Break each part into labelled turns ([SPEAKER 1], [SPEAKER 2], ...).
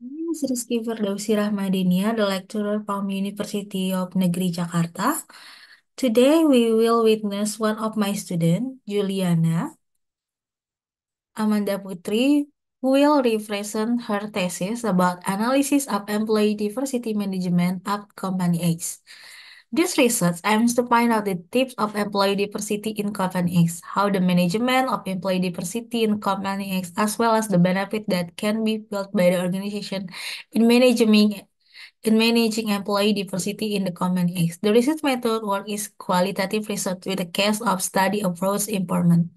[SPEAKER 1] Is Rizky Firdausi Rahmadinia, the lecturer from University of Negeri Jakarta. Today we will witness one of my students, Juliana Amanda Putri, who will represent her thesis about analysis of employee diversity management at Company X. This research aims to find out the tips of employee diversity in Company X, how the management of employee diversity in Company X, as well as the benefit that can be felt by the organization in managing employee diversity in the Company X. The research method work is qualitative research with a case of study approach improvement.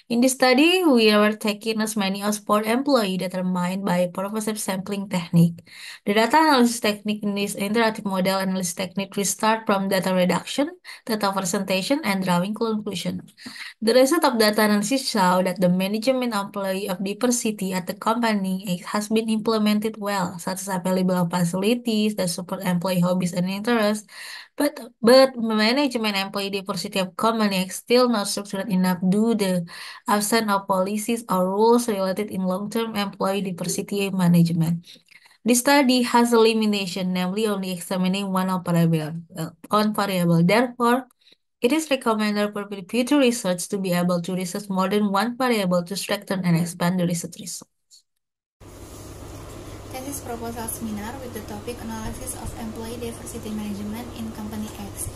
[SPEAKER 1] In this study, we are taking as many as 4 employees determined by purposive sampling technique. The data analysis technique in this interactive model analysis technique will start from data reduction, data presentation, and drawing conclusion. The result of data analysis show that the management employee of diversity at the company has been implemented well, such as available facilities that support employee hobbies and interests. But management employee diversity of company is still not structured enough due to the absence of policies or rules related in long-term employee diversity management. This study has a limitation, namely only examining one variable. Therefore, it is recommended for future research to be able to research more than one variable to strengthen and expand the research result.
[SPEAKER 2] Thesis proposal seminar with the topic Analysis of Employee Diversity Management in Company X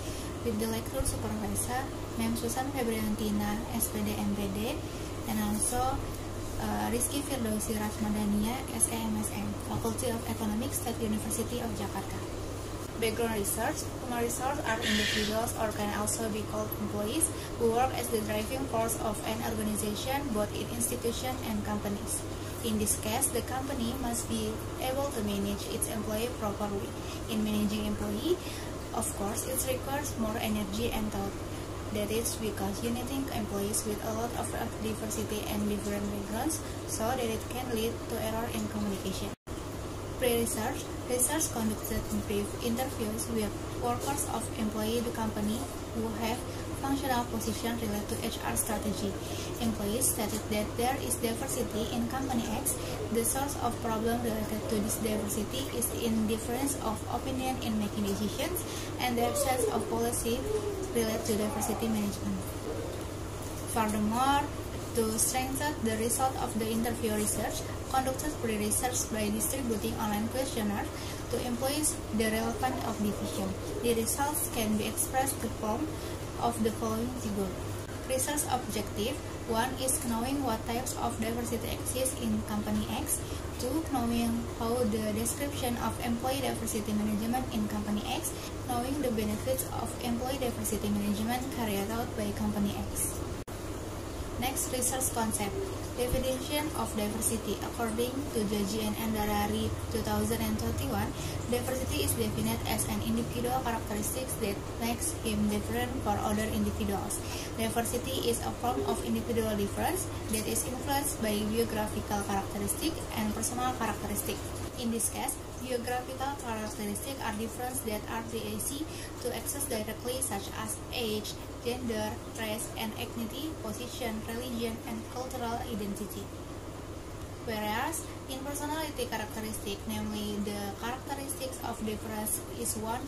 [SPEAKER 2] with the lecture supervisor, Mem Susan Febriantina, SPD MPD, and also Rizky Firdausi Rahmadania, SEMSM, Faculty of Economics, State University of Jakarta. Background research. Human resources are individuals or can also be called employees who work as the driving force of an organization, both in institutions and companies. In this case, the company must be able to manage its employee properly. In managing employee, of course, it requires more energy and thought. That is because uniting employees with a lot of diversity and different backgrounds so that it can lead to error in communication. Pre-research. Research conducted brief interviews with workers of employee the company who have functional position related to HR strategy. Employees stated that there is diversity in Company X. The source of problem related to this diversity is in difference of opinion in making decisions and the absence of policy related to diversity management. Furthermore, to strengthen the result of the interview research, conducted pre-research by distributing online questionnaires to employees the relevant of division. The results can be expressed in the form of the following figure. Research objective. 1 is knowing what types of diversity exist in Company X. 2. Knowing how the description of employee diversity management in Company X. Knowing the benefits of employee diversity management carried out by Company X. Next, research concept. Definition of diversity. According to Joji and Andarari 2021, diversity is defined as an individual characteristics that makes him different for other individuals. Diversity is a form of individual difference that is influenced by geographical characteristics and personal characteristics. In this case, geographical characteristics are differences that are easy to access directly, such as age, gender, race, and ethnicity, position, religion, and cultural identity. Whereas, in personality characteristics, namely the characteristics of difference is one,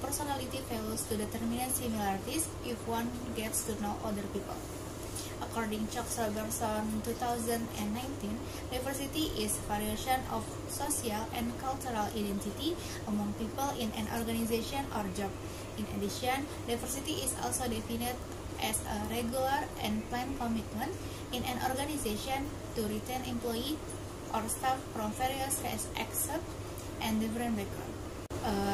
[SPEAKER 2] personality values to determine similarities if one gets to know other people. According to Chuck Robertson 2019, diversity is variation of social and cultural identity among people in an organization or job. In addition, diversity is also defined as a regular and planned commitment in an organization to retain employees or staff from various race, accent, and different backgrounds.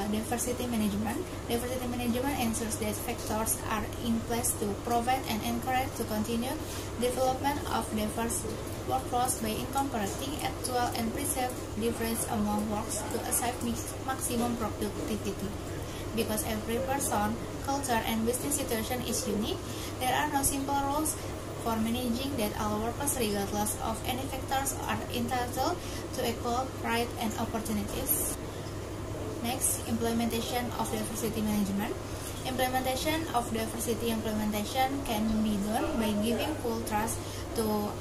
[SPEAKER 2] Diversity management. Diversity management ensures that factors are in place to provide and encourage to continue development of diverse workforce by incorporating actual and perceived difference among works to achieve maximum productivity. Because every person, culture, and business situation is unique, there are no simple rules for managing that all workers, regardless of any factors, are entitled to equal right and opportunities. Next, implementation of diversity management. Implementation of diversity implementation can be done by giving full trust to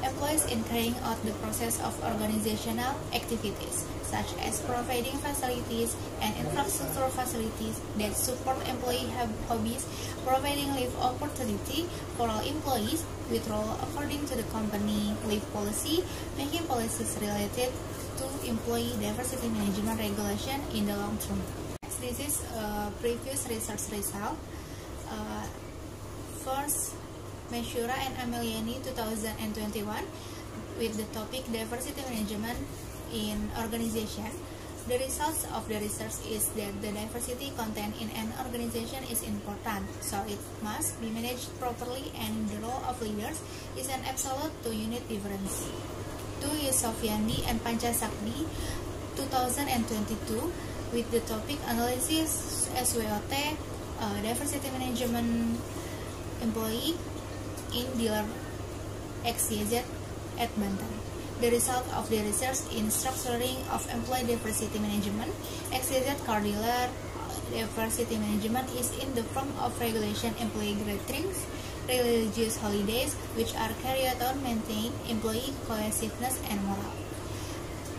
[SPEAKER 2] employees in carrying out the process of organizational activities, such as providing facilities and infrastructure facilities that support employee hobbies, providing leave opportunity for all employees with role according to the company leave policy, making policies related to employee diversity management regulation in the long term. Next, this is previous research result. First, Meshura and Ameliani 2021 with the topic diversity management in organization. The results of the research is that the diversity content in an organization is important, so it must be managed properly, and the role of leaders is an absolute two-unit difference. 2 is Sofiandi and Pancasakti 2022 with the topic analysis SWOT diversity management employee in dealer XYZ at Banten. The result of the research in structuring of employee diversity management, XYZ car dealer diversity management is in the form of regulation employee gatherings, religious holidays, which are carried out maintain employee cohesiveness and morale.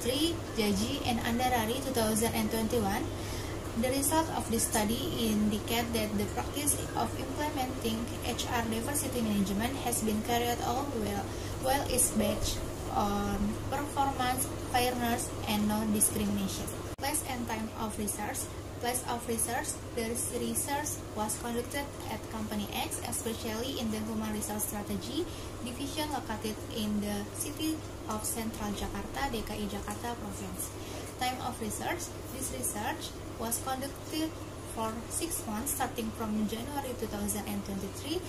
[SPEAKER 2] 3. Jaji and Andarari 2021. The result of this study indicate that the practice of implementing HR diversity management has been carried out well is based on performance, fairness, and non-discrimination. Place and time of research. Place of research. The research was conducted at Company X, especially in the Human Resource Strategy division located in the city of Central Jakarta, DKI Jakarta Province. Time of research. This research was conducted for 6 months starting from January 2023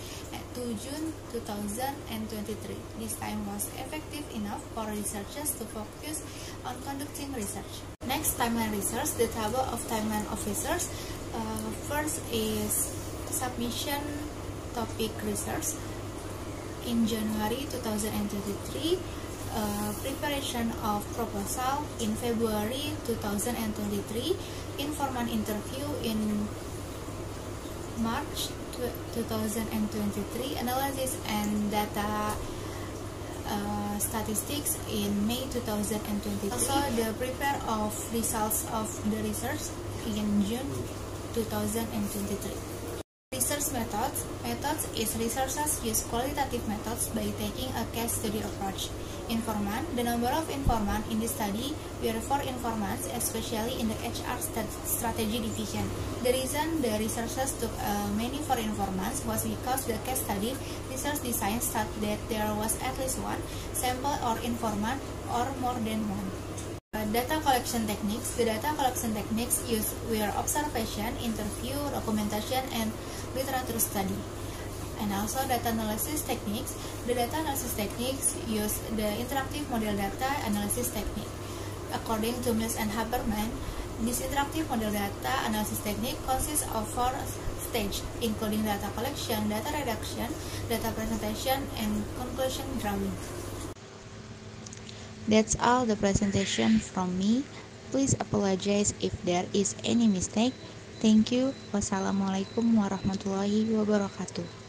[SPEAKER 2] to June 2023. This time was effective enough for researchers to focus on conducting research. Next, timeline research, the table of timeline of research. First is submission topic research in January 2023. Preparation of proposal in February 2023, informant interview in March 2023, analysis and data statistics in May 2023. Also, the prepare of results of the research in June 2023. Research methods. Methods is researchers use qualitative methods by taking a case study approach. Informant. The number of informant in the study were 4 informants, especially in the HR strategy division. The reason the researchers took many 4 informants was because the case study research design stated that there was at least 1 sample or informant or more than 1. Data collection techniques. The data collection techniques used were observation, interview, documentation, and literature study. And also data analysis techniques. The data analysis techniques use the interactive model data analysis technique. According to Mills and Haberman, this interactive model data analysis technique consists of 4 stages, including data collection, data reduction, data presentation, and conclusion drawing.
[SPEAKER 3] That's all the presentation from me. Please apologize if there is any mistake. Thank you. Wassalamualaikum warahmatullahi wabarakatuh.